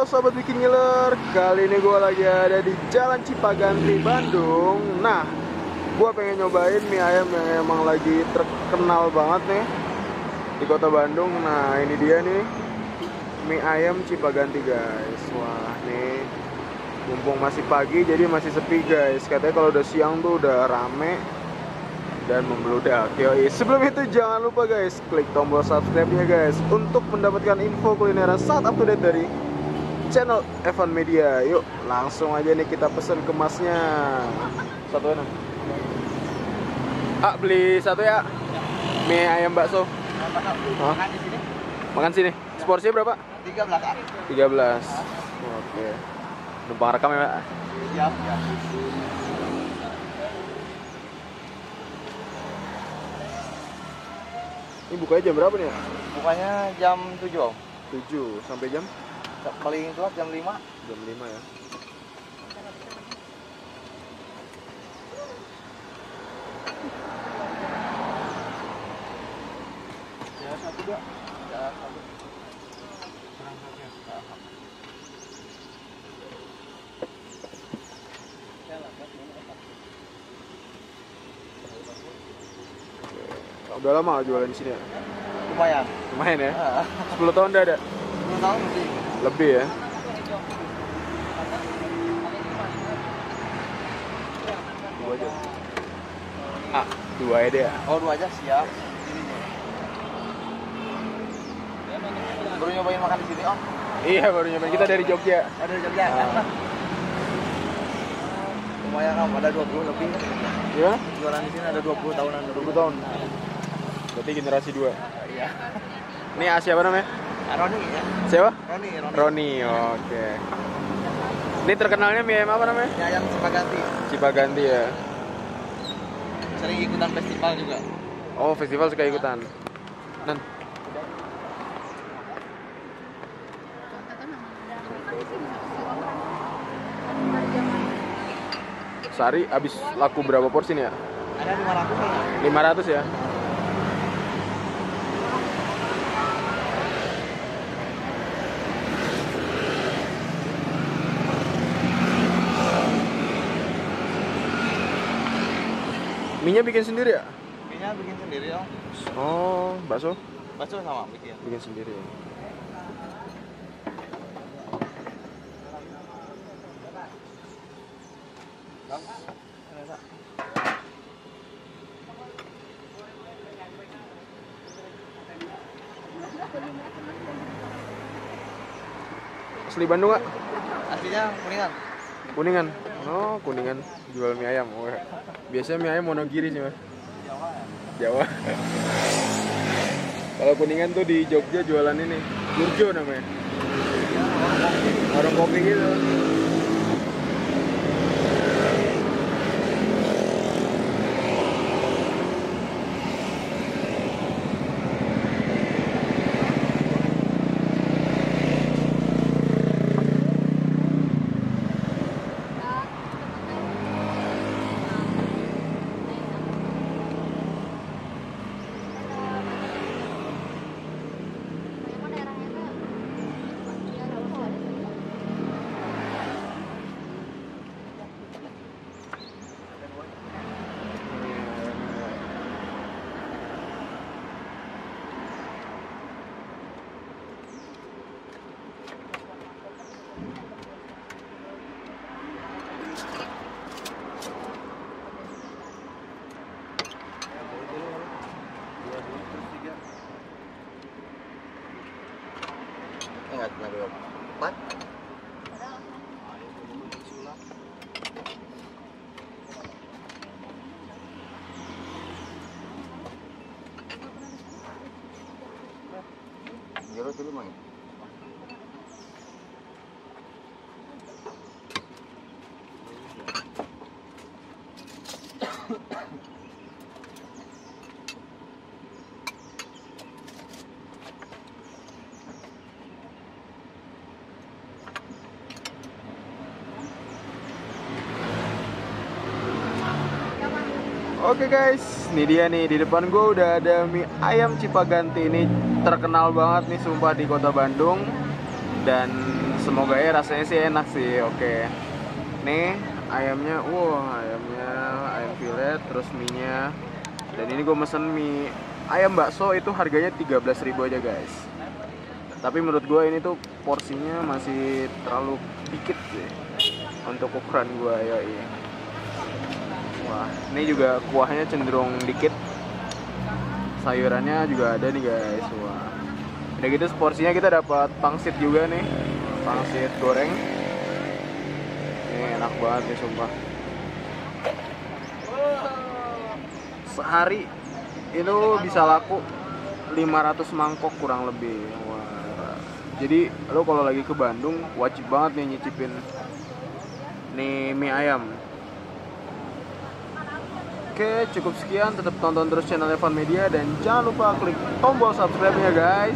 sobat bikin ngiler, kali ini gue lagi ada di Jalan Cipaganti, Bandung. Nah, gue pengen nyobain mie ayam yang emang lagi terkenal banget nih di kota Bandung. Nah, ini dia nih, mie ayam Cipaganti guys. Wah, nih mumpung masih pagi jadi masih sepi guys. Katanya kalau udah siang tuh udah rame dan membludak. Yoi, sebelum itu jangan lupa guys, klik tombol subscribe-nya guys untuk mendapatkan info kulineran saat up to date dari channel Evan Media. Yuk, langsung aja nih kita pesen kemasnya. Satu enak. Beli satu ya. Mie ayam bakso. Makan di sini. Makan sini. Porsinya berapa? 13. 13. Oke. Numpang rekam ya, Pak. Siap, ya. Ini bukanya jam berapa nih ya? Bukanya jam 7, Om. 7 sampai jam? Paling telat jam 5. Jam 5 ya. Ya, satu dua. Ya, satu. Kurang satu ya. Udah lama jualan di sini ya? Lumayan. Lumayan ya? 10 tahun udah ada? 10 tahun lebih. Lebih ya? Dua aja. Dua aja ya? Oh, 2 aja siap. Baru nyobain makan di sini, Om. Iya, baru nyobain. Kita dari Jogja. Ada di Jogja. Lumayan, Om. Ada 20 lebih. Iya? Jualan di sini ada 20 tahunan. 20 tahun. Berarti generasi 2. Iya. Ini siapa namanya? Roni ya. Siapa? Roni. Roni, oke. Ini terkenalnya mie ayam apa namanya? Mie ayam Cipaganti. Cipaganti ya. Sering ikutan festival juga. Oh, festival suka ikutan. Nan. Sehari habis laku berapa porsi nih ya? Ada 500 ya. 500 ya? Mie-nya bikin sendiri ya? Mie-nya bikin sendiri, Om. Oh, bakso? Bakso sama bikin. Bikin sendiri ya? Asli Bandung nggak? Aslinya Kuningan. Kuningan? Oh, Kuningan jual mie ayam. Oh, biasanya mie ayam Wonogiri sih mas. Jawa. Kalau Kuningan tuh di Jogja jualan ini Burjo namanya. Warung kopi gitu. Enggak, tenaga 4. Jero dulu mang. Oke guys, ini dia nih, di depan gue udah ada mie ayam Cipaganti. Ini terkenal banget nih sumpah di kota Bandung. Dan semoga ya rasanya sih enak sih. Oke, nih ayamnya, ayamnya ayam filet, terus mie-nya. Dan ini gue mesen mie ayam bakso, itu harganya 13.000 aja guys. Tapi menurut gue ini tuh porsinya masih terlalu dikit sih untuk ukuran gue. Yoi. Wah, ini juga kuahnya cenderung dikit, sayurannya juga ada nih guys. Wah, udah gitu porsinya kita dapat pangsit juga nih, pangsit goreng. Ini enak banget nih sumpah. Sehari itu bisa laku 500 mangkok kurang lebih. Wah, jadi lo kalau lagi ke Bandung wajib banget nih nyicipin nih mie ayam. Oke, cukup sekian. Tetap tonton terus channel Evan Media dan jangan lupa klik tombol subscribe-nya guys.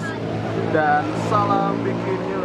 Dan salam bikin